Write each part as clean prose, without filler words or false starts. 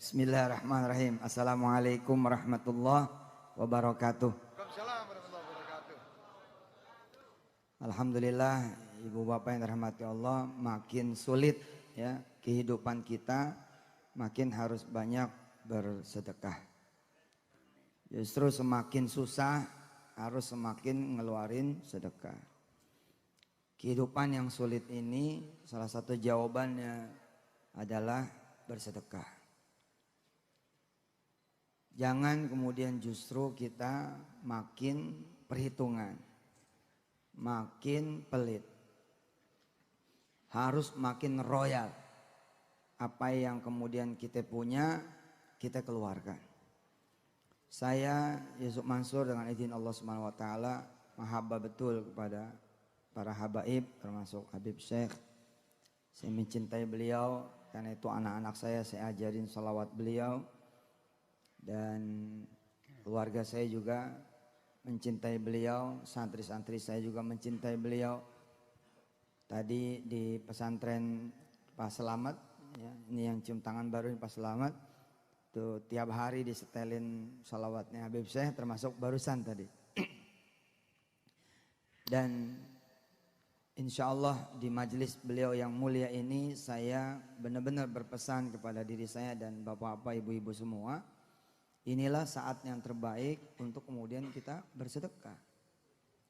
Bismillahirrahmanirrahim. Assalamualaikum warahmatullahi wabarakatuh. Waalaikumsalam warahmatullahi wabarakatuh. Alhamdulillah, ibu bapak yang dirahmati Allah, makin sulit ya kehidupan kita, makin harus banyak bersedekah. Justru semakin susah harus semakin ngeluarin sedekah. Kehidupan yang sulit ini salah satu jawabannya adalah bersedekah. Jangan kemudian justru kita makin perhitungan, makin pelit. Harus makin royal. Apa yang kemudian kita punya, kita keluarkan. Saya Yusuf Mansur dengan izin Allah Subhanahu wa taala mahabbah betul kepada para habaib termasuk Habib Syekh. Saya mencintai beliau karena itu anak-anak saya ajarin salawat beliau. Dan keluarga saya juga mencintai beliau, santri-santri saya juga mencintai beliau. Tadi di pesantren Pak Selamat, ya, ini yang cium tangan baru Pak Selamat, tuh tiap hari disetelin salawatnya Habib Syekh termasuk barusan tadi. Dan insya Allah di majelis beliau yang mulia ini saya benar-benar berpesan kepada diri saya dan bapak-bapak, ibu-ibu semua. Inilah saat yang terbaik untuk kemudian kita bersedekah.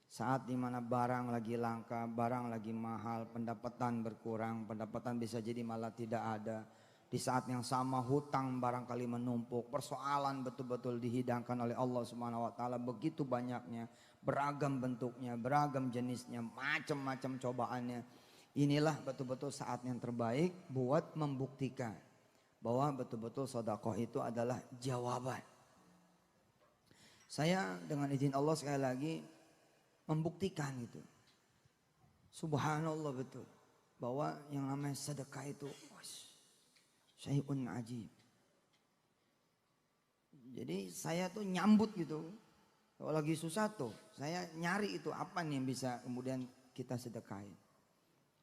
Saat dimana barang lagi langka, barang lagi mahal, pendapatan berkurang, pendapatan bisa jadi malah tidak ada. Di saat yang sama hutang barangkali menumpuk, persoalan betul-betul dihidangkan oleh Allah Subhanahu wa taala begitu banyaknya, beragam bentuknya, beragam jenisnya, macam-macam cobaannya. Inilah betul-betul saat yang terbaik buat membuktikan bahwa betul-betul sedekah itu adalah jawaban. Saya dengan izin Allah sekali lagi membuktikan itu. Subhanallah betul. Bahwa yang namanya sedekah itu syai'un ajib. Jadi saya tuh nyambut gitu. Kalau lagi susah tuh saya nyari itu apa nih yang bisa kemudian kita sedekahin.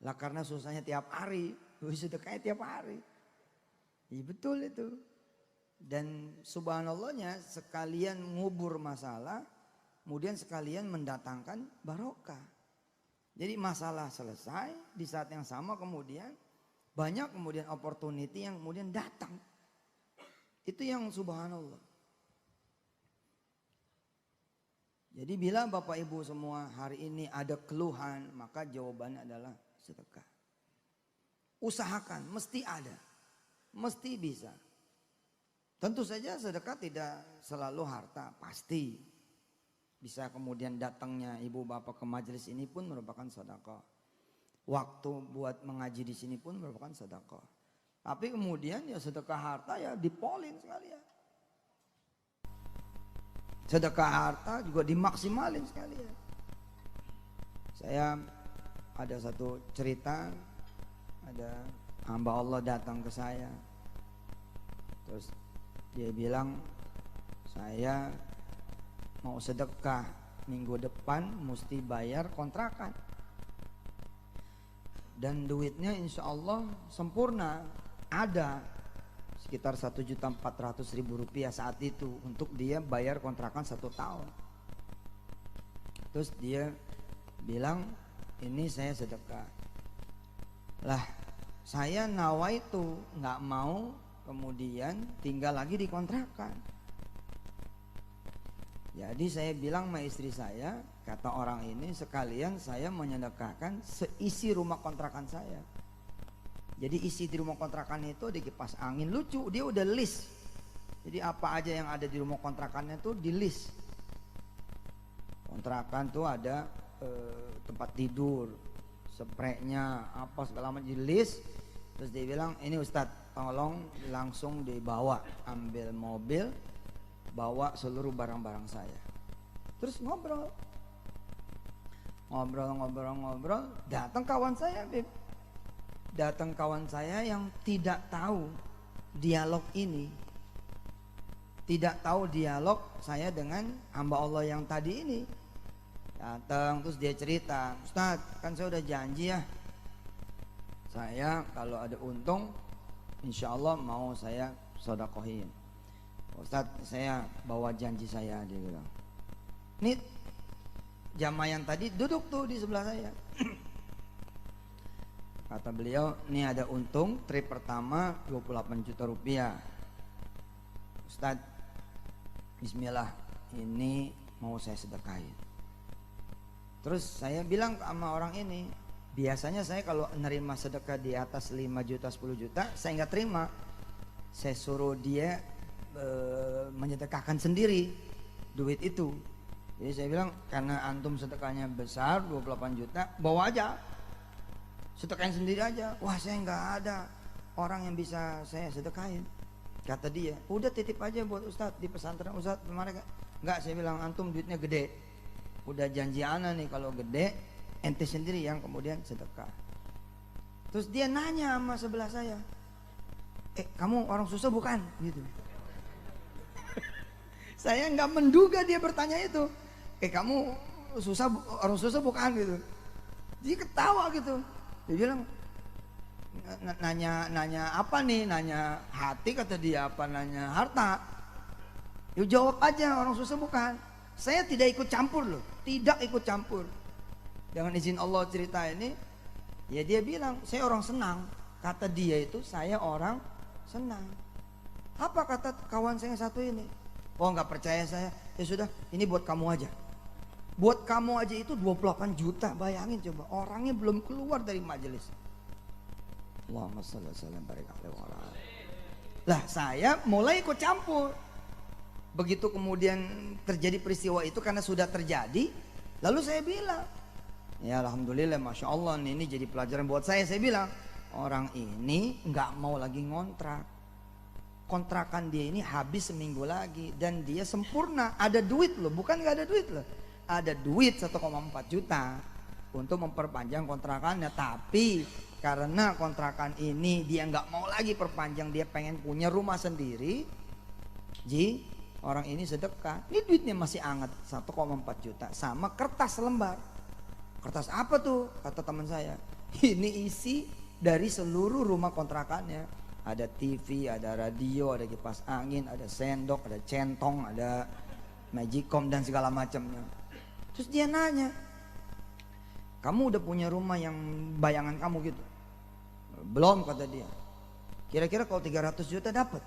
Lah karena susahnya tiap hari, sedekahnya tiap hari. Iya betul itu. Dan subhanallahnya sekalian ngubur masalah, kemudian sekalian mendatangkan barokah. Jadi masalah selesai, di saat yang sama kemudian banyak kemudian opportunity yang kemudian datang. Itu yang subhanallah. Jadi bila Bapak Ibu semua hari ini ada keluhan, maka jawabannya adalah sedekah. Usahakan, mesti ada. Mesti bisa. Tentu saja sedekah tidak selalu harta, pasti. Bisa kemudian datangnya ibu bapak ke majelis ini pun merupakan sedekah. Waktu buat mengaji di sini pun merupakan sedekah. Tapi kemudian ya sedekah harta ya dipolin sekalian. Sedekah harta juga dimaksimalin sekalian. Saya ada satu cerita, ada hamba Allah datang ke saya. Terus dia bilang, saya mau sedekah minggu depan mesti bayar kontrakan. Dan duitnya insya Allah sempurna, ada sekitar 1.400.000 rupiah saat itu untuk dia bayar kontrakan 1 tahun. Terus dia bilang, ini saya sedekah. Lah saya nawaitu nggak mau kemudian tinggal lagi di kontrakan. Jadi saya bilang sama istri saya, kata orang ini sekalian saya menyedekahkan seisi rumah kontrakan saya. Jadi isi di rumah kontrakan itu di kipas angin, lucu, dia udah list. Jadi apa aja yang ada di rumah kontrakannya tuh di list. Kontrakan tuh ada tempat tidur, spraynya, apa segala macam di list. Terus dia bilang, ini Ustadz tolong langsung dibawa, ambil mobil, bawa seluruh barang-barang saya. Terus ngobrol, datang kawan saya, Bib. Datang kawan saya yang tidak tahu dialog ini, tidak tahu dialog saya dengan hamba Allah yang tadi ini. Datang terus dia cerita, Ustadz kan saya udah janji ya, saya kalau ada untung insya Allah mau saya sodakohin. Ustadz saya bawa janji saya, dia bilang. Ini jamaah yang tadi duduk tuh di sebelah saya. Kata beliau, ini ada untung trip pertama 28 juta rupiah. Ustadz, bismillah, ini mau saya sedekahin. Terus saya bilang sama orang ini, biasanya saya kalau nerima sedekah di atas 5 juta 10 juta saya nggak terima. Saya suruh dia menyedekahkan sendiri duit itu. Jadi saya bilang, karena antum sedekahnya besar 28 juta, bawa aja, sedekahin sendiri aja. Wah, saya nggak ada orang yang bisa saya sedekahin. Kata dia, udah titip aja buat Ustadz di pesantren Ustadz kemarin. Enggak, saya bilang, antum duitnya gede, udah janji ana nih kalau gede ente sendiri yang kemudian sedekah. Terus dia nanya sama sebelah saya, kamu orang susah bukan? Gitu. Saya nggak menduga dia bertanya itu. Kamu susah, orang susah bukan gitu. Dia ketawa gitu. Dia bilang, nanya apa nih? Nanya hati kata dia, apa nanya harta? Yuk jawab aja, orang susah bukan. Saya tidak ikut campur loh, tidak ikut campur. Dengan izin Allah cerita ini, ya dia bilang, saya orang senang. Kata dia itu, saya orang senang. Apa kata kawan saya yang satu ini? Oh nggak percaya saya, ya sudah, ini buat kamu aja. Buat kamu aja itu 28 juta, bayangin coba, orangnya belum keluar dari majelis. Allahumma shalli wasallam barik alaihi wa ala. Lah saya mulai ikut campur. Begitu kemudian terjadi peristiwa itu karena sudah terjadi, lalu saya bilang, ya alhamdulillah, masya Allah ini jadi pelajaran buat saya. Saya bilang, orang ini nggak mau lagi ngontrak. Kontrakan dia ini habis seminggu lagi dan dia sempurna, ada duit loh, bukan nggak ada duit loh, ada duit 1,4 juta untuk memperpanjang kontrakannya. Tapi karena kontrakan ini dia nggak mau lagi perpanjang, dia pengen punya rumah sendiri. Ji, orang ini sedekah, ini duitnya masih hangat 1,4 juta sama kertas lembar. Kertas apa tuh? Kata teman saya, ini isi dari seluruh rumah kontrakannya. Ada TV, ada radio, ada kipas angin, ada sendok, ada centong, ada magicom dan segala macamnya. Terus dia nanya, kamu udah punya rumah yang bayangan kamu gitu? Belum, kata dia. Kira-kira kalau 300 juta dapat?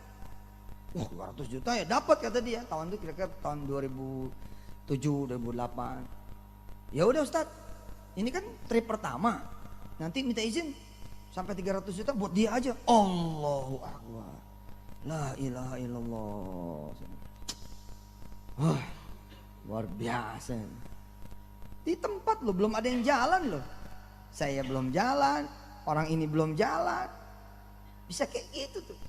Wah, 200 juta ya dapat, kata dia. Tahun itu kira-kira tahun 2007, 2008. Ya udah Ustadz, ini kan trip pertama, nanti minta izin sampai 300 juta buat dia aja. Allahu Akbar, la ilaha illallah. Luar biasa. Di tempat loh, belum ada yang jalan loh. Saya belum jalan, orang ini belum jalan. Bisa kayak gitu tuh.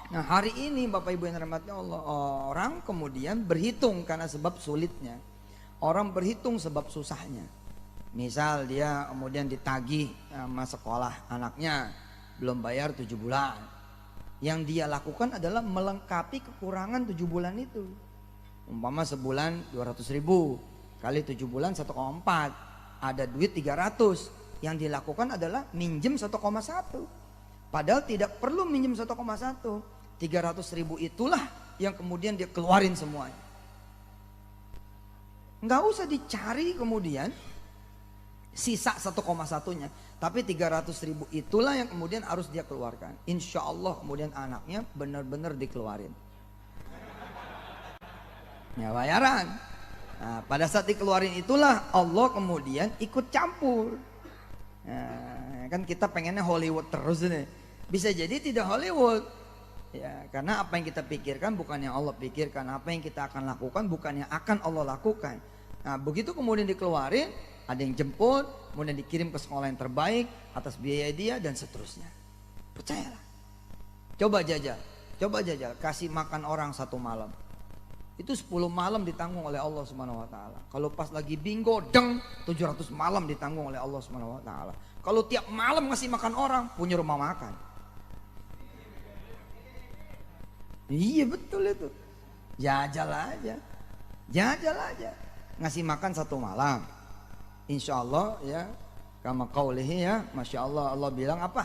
Nah hari ini Bapak Ibu yang dirahmati Allah, orang kemudian berhitung karena sebab sulitnya. Orang berhitung sebab susahnya. Misal dia kemudian ditagih sama sekolah anaknya, belum bayar 7 bulan. Yang dia lakukan adalah melengkapi kekurangan 7 bulan itu. Umpama sebulan 200 ribu, kali 7 bulan 1,4, ada duit 300. Yang dia lakukan adalah minjem 1,1. Padahal tidak perlu minjem 1,1. 300 ribu itulah yang kemudian dia keluarin semuanya. Nggak usah dicari kemudian sisa 1,1-nya, tapi 300 ribu itulah yang kemudian harus dia keluarkan. Insya Allah kemudian anaknya benar-benar dikeluarin. Ya bayaran. Nah, pada saat dikeluarin itulah Allah kemudian ikut campur. Nah, kan kita pengennya Hollywood terus nih. Bisa jadi tidak Hollywood. Ya, karena apa yang kita pikirkan bukan yang Allah pikirkan, apa yang kita akan lakukan bukan yang akan Allah lakukan. Nah, begitu kemudian dikeluarin, ada yang jemput, kemudian dikirim ke sekolah yang terbaik atas biaya dia dan seterusnya. Percayalah. Coba jajal, kasih makan orang 1 malam. Itu 10 malam ditanggung oleh Allah Subhanahu wa taala. Kalau pas lagi bingo, 700 malam ditanggung oleh Allah Subhanahu wa taala. Kalau tiap malam ngasih makan orang, punya rumah makan. Iya betul itu. Jajal aja. Jajal aja. Ngasih makan 1 malam. Insya Allah ya. Kama qaulihi ya. Masya Allah, Allah bilang apa?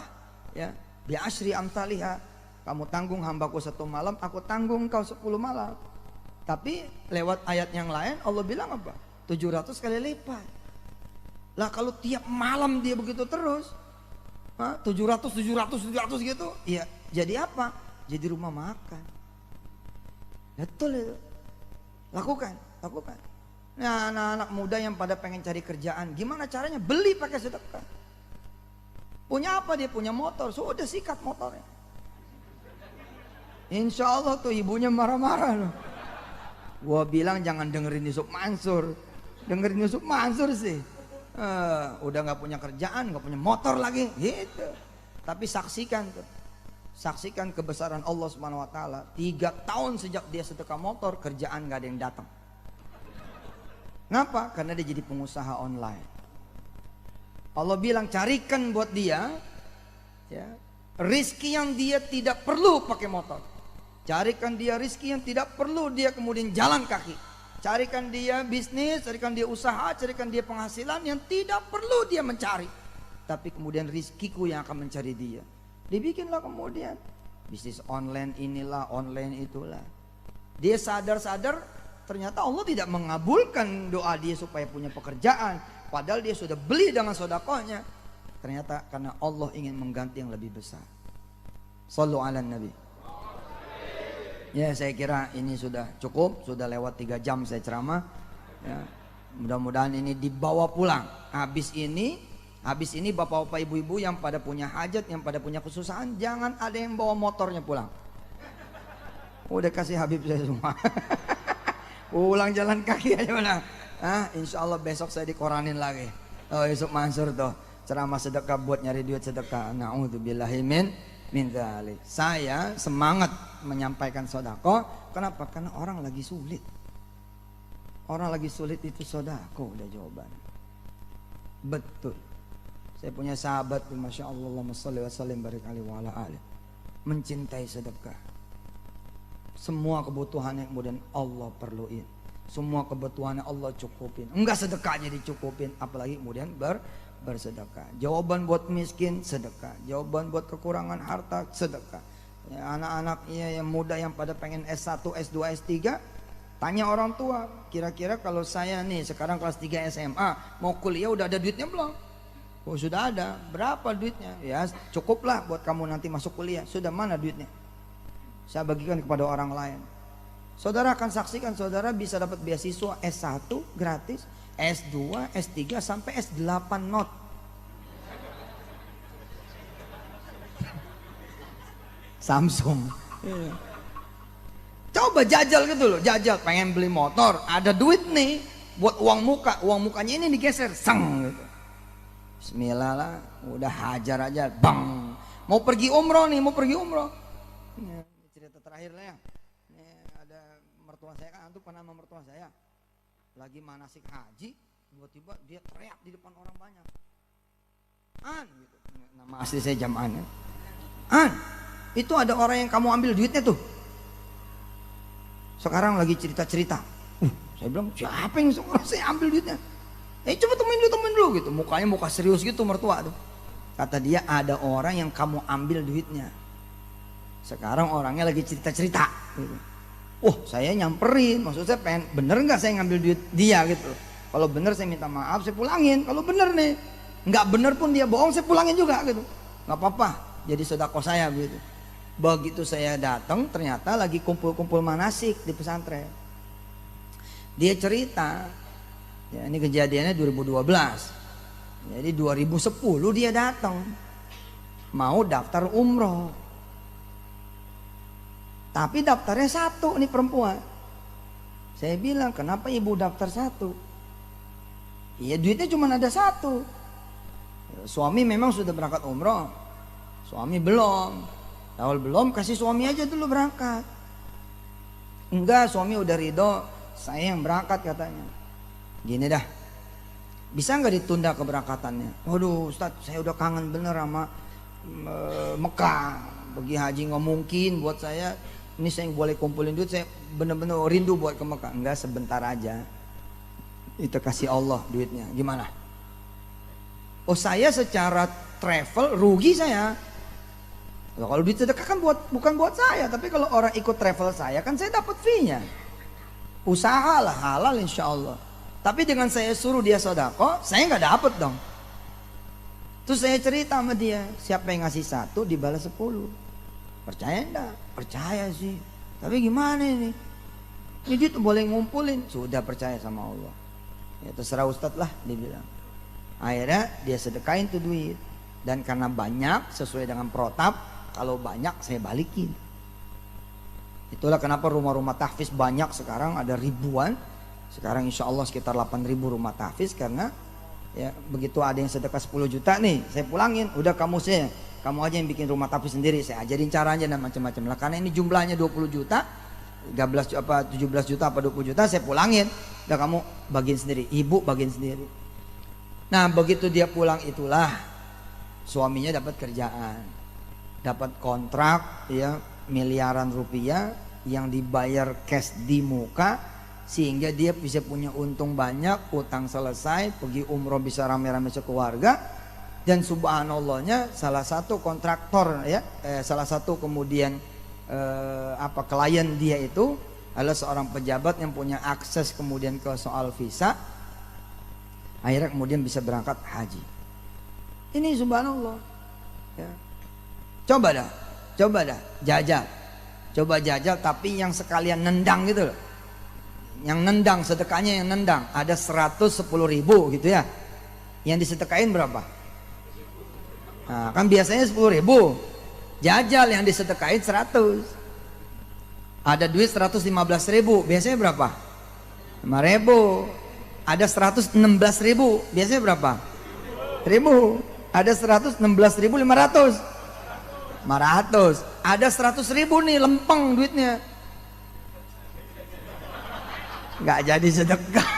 Ya. Bi asyri amsalihha. Kamu tanggung hambaku 1 malam, aku tanggung kau 10 malam. Tapi lewat ayat yang lain Allah bilang apa? 700 kali lipat. Lah kalau tiap malam dia begitu terus, 700 gitu, ya jadi apa? Jadi rumah makan. Betul itu. Lakukan. Nah, anak-anak muda yang pada pengen cari kerjaan, gimana caranya? Beli pakai sedekah. Punya apa dia? Punya motor, sudah sikat motornya. Insya Allah tuh ibunya marah-marah loh. Gua bilang jangan dengerin Yusuf Mansur. Dengerin Yusuf Mansur sih. Udah nggak punya kerjaan, nggak punya motor lagi, gitu. Tapi saksikan kebesaran Allah Subhanahu Wa Taala. 3 tahun sejak dia sedekah motor, kerjaan nggak ada yang datang. Kenapa? Karena dia jadi pengusaha online. Allah bilang carikan buat dia, ya, rizki yang dia tidak perlu pakai motor. Carikan dia rizki yang tidak perlu dia kemudian jalan kaki. Carikan dia bisnis, carikan dia usaha, carikan dia penghasilan yang tidak perlu dia mencari. Tapi kemudian rizkiku yang akan mencari dia. Dibikinlah kemudian bisnis online inilah, online itulah. Dia sadar-sadar ternyata Allah tidak mengabulkan doa dia supaya punya pekerjaan. Padahal dia sudah beli dengan sedekahnya. Ternyata karena Allah ingin mengganti yang lebih besar. Shallu ala Nabi. Ya, saya kira ini sudah cukup, sudah lewat 3 jam saya ceramah. Ya, mudah-mudahan ini dibawa pulang. Habis ini bapak-bapak ibu-ibu yang pada punya hajat, yang pada punya kesusahan, jangan ada yang bawa motornya pulang. Udah kasih Habib saya semua. Pulang jalan kaki aja mana. Insya Allah besok saya dikoranin lagi. Oh, Yusuf Mansur tuh ceramah sedekah buat nyari duit sedekah. Na'udzubillahi min dzalik. Saya semangat menyampaikan sedekah. Kenapa? Karena orang lagi sulit. Orang lagi sulit itu sedekah, udah jawabannya. Betul. Saya punya sahabat, masya Allah, Allahumma sholli wa sallim barik alaihi wa ala alihi, mencintai sedekah. Semua kebutuhannya kemudian Allah perluin. Semua kebutuhannya Allah cukupin. Enggak sedekahnya dicukupin, apalagi kemudian bersedekah. Jawaban buat miskin, sedekah. Jawaban buat kekurangan harta, sedekah. Ya, anak-anak yang muda yang pada pengen S1, S2, S3, tanya orang tua, kira-kira kalau saya nih sekarang kelas 3 SMA mau kuliah udah ada duitnya belum? Oh, sudah ada. Berapa duitnya? Ya cukuplah buat kamu nanti masuk kuliah. Sudah, mana duitnya? Saya bagikan kepada orang lain. Saudara akan saksikan, saudara bisa dapat beasiswa S1 gratis, S2, S3 sampai S8 not. Samsung. Coba jajal gitu loh, jajal pengen beli motor, ada duit nih buat uang muka, uang mukanya ini digeser, sang gitu. Bismillah lah, udah hajar aja, bang. Mau pergi umroh nih, mau pergi umroh. Ini cerita terakhir lah ya. Ini ada mertua saya, kan antum pernah sama mertua saya. Lagi manasik haji, tiba-tiba dia teriak di depan orang banyak. An, gitu. Nama asli saya Jam'an ya. An, itu ada orang yang kamu ambil duitnya tuh. Sekarang lagi cerita-cerita. Saya bilang, siapa yang seorang saya ambil duitnya? Coba temuin dulu gitu. Mukanya muka serius gitu mertua tuh. Kata dia, ada orang yang kamu ambil duitnya. Sekarang orangnya lagi cerita-cerita gitu. Saya nyamperin, maksud saya pengen, bener nggak saya ngambil duit dia gitu. Kalau bener saya minta maaf, saya pulangin. Kalau bener nih, nggak bener pun dia bohong, saya pulangin juga gitu. Nggak apa-apa, jadi sedekah saya gitu. Begitu saya datang, ternyata lagi kumpul-kumpul manasik di pesantren. Dia cerita, ya ini kejadiannya 2012. Jadi 2010 dia datang, mau daftar umroh. Tapi daftarnya 1 nih perempuan. Saya bilang, kenapa ibu daftar 1? Iya duitnya cuma ada 1. Suami memang sudah berangkat umroh, suami belum. Awal belum, kasih suami aja dulu berangkat. Enggak, suami udah ridho, saya yang berangkat katanya. Gini dah, bisa nggak ditunda keberangkatannya? Waduh Ustadz, saya udah kangen bener sama Mekah. Pergi haji nggak mungkin buat saya. ini saya boleh kumpulin duit, saya bener-bener rindu buat ke Mekah. Enggak, sebentar aja. Itu kasih Allah duitnya. Gimana? Oh, saya secara travel rugi saya. Loh, kalau duit sedekah kan bukan buat saya, tapi kalau orang ikut travel saya kan saya dapat fee-nya. Usahalah halal insya Allah. Tapi dengan saya suruh dia sedekah, saya nggak dapat dong. Terus saya cerita sama dia, siapa yang ngasih 1 dibalas 10. Percaya enggak? Percaya sih. Tapi gimana ini? Ini duit boleh ngumpulin. Sudah percaya sama Allah. Ya terserah Ustadz lah, dia bilang. Akhirnya dia sedekahin tuh duit. Dan karena banyak sesuai dengan protap, kalau banyak saya balikin. Itulah kenapa rumah-rumah tahfiz banyak sekarang, ada ribuan. Sekarang insya Allah sekitar 8.000 rumah tahfiz. Karena ya begitu ada yang sedekah 10 juta nih, saya pulangin. Udah kamu aja yang bikin rumah tahfiz sendiri, saya ajarin caranya dan macam-macam lah. Karena ini jumlahnya 20 juta, 17 juta apa 20 juta, saya pulangin. Udah kamu bagiin sendiri, ibu bagiin sendiri. Nah begitu dia pulang itulah suaminya dapat kerjaan, dapat kontrak ya miliaran rupiah yang dibayar cash di muka, sehingga dia bisa punya untung banyak, utang selesai, pergi umroh bisa rame-rame sekeluarga. Dan subhanallahnya salah satu kontraktor ya, salah satu kemudian klien dia itu adalah seorang pejabat yang punya akses kemudian ke soal visa. Akhirnya kemudian bisa berangkat haji. Ini subhanallah ya. Coba dah jajal. Coba jajal tapi yang sekalian nendang gitu loh. Yang nendang, sedekahnya yang nendang. Ada 110.000 gitu ya. Yang disedekain berapa? Nah, kan biasanya 10.000. Jajal yang disedekain 100. Ada duit 115.000. Biasanya berapa? 5.000. Ada 116.000. Biasanya berapa? 1.000. Ada 116.500. 500. Ada 100.000 nih lempeng duitnya. Nggak jadi sedekah.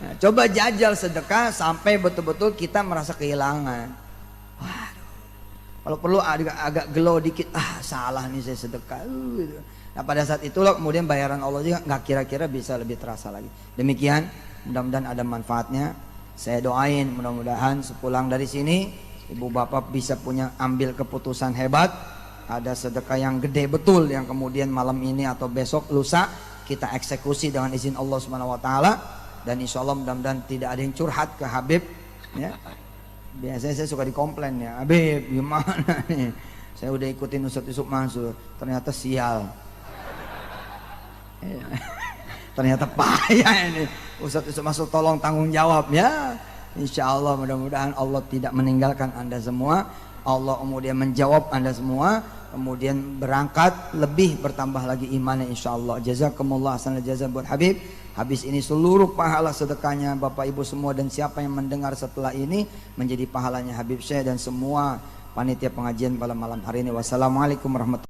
Nah, coba jajal sedekah sampai betul-betul kita merasa kehilangan. Waduh. Kalau perlu agak gelo dikit, salah nih saya sedekah. Nah pada saat itulah kemudian bayaran Allah juga nggak kira-kira bisa lebih terasa lagi. Demikian, mudah-mudahan ada manfaatnya. Saya doain mudah-mudahan sepulang dari sini ibu bapak bisa ambil keputusan hebat. Ada sedekah yang gede betul yang kemudian malam ini atau besok lusa kita eksekusi dengan izin Allah Subhanahu wa taala. Dan insya Allah mudah-mudahan tidak ada yang curhat ke Habib ya. Biasanya saya suka dikomplain ya, Habib gimana nih, saya udah ikutin Ustadz Yusuf Mansur ternyata sial. Ternyata payah ini Ustadz Yusuf Mansur, tolong tanggung jawab ya. Insya Allah mudah-mudahan Allah tidak meninggalkan Anda semua. Allah kemudian menjawab Anda semua, kemudian berangkat lebih bertambah lagi imannya insya Allah. Jazakumullah hasanal jazaa buat Habib. Habis ini seluruh pahala sedekahnya Bapak Ibu semua dan siapa yang mendengar setelah ini menjadi pahalanya Habib Syekh dan semua panitia pengajian pada malam hari ini. Wassalamualaikum warahmatullahi wabarakatuh.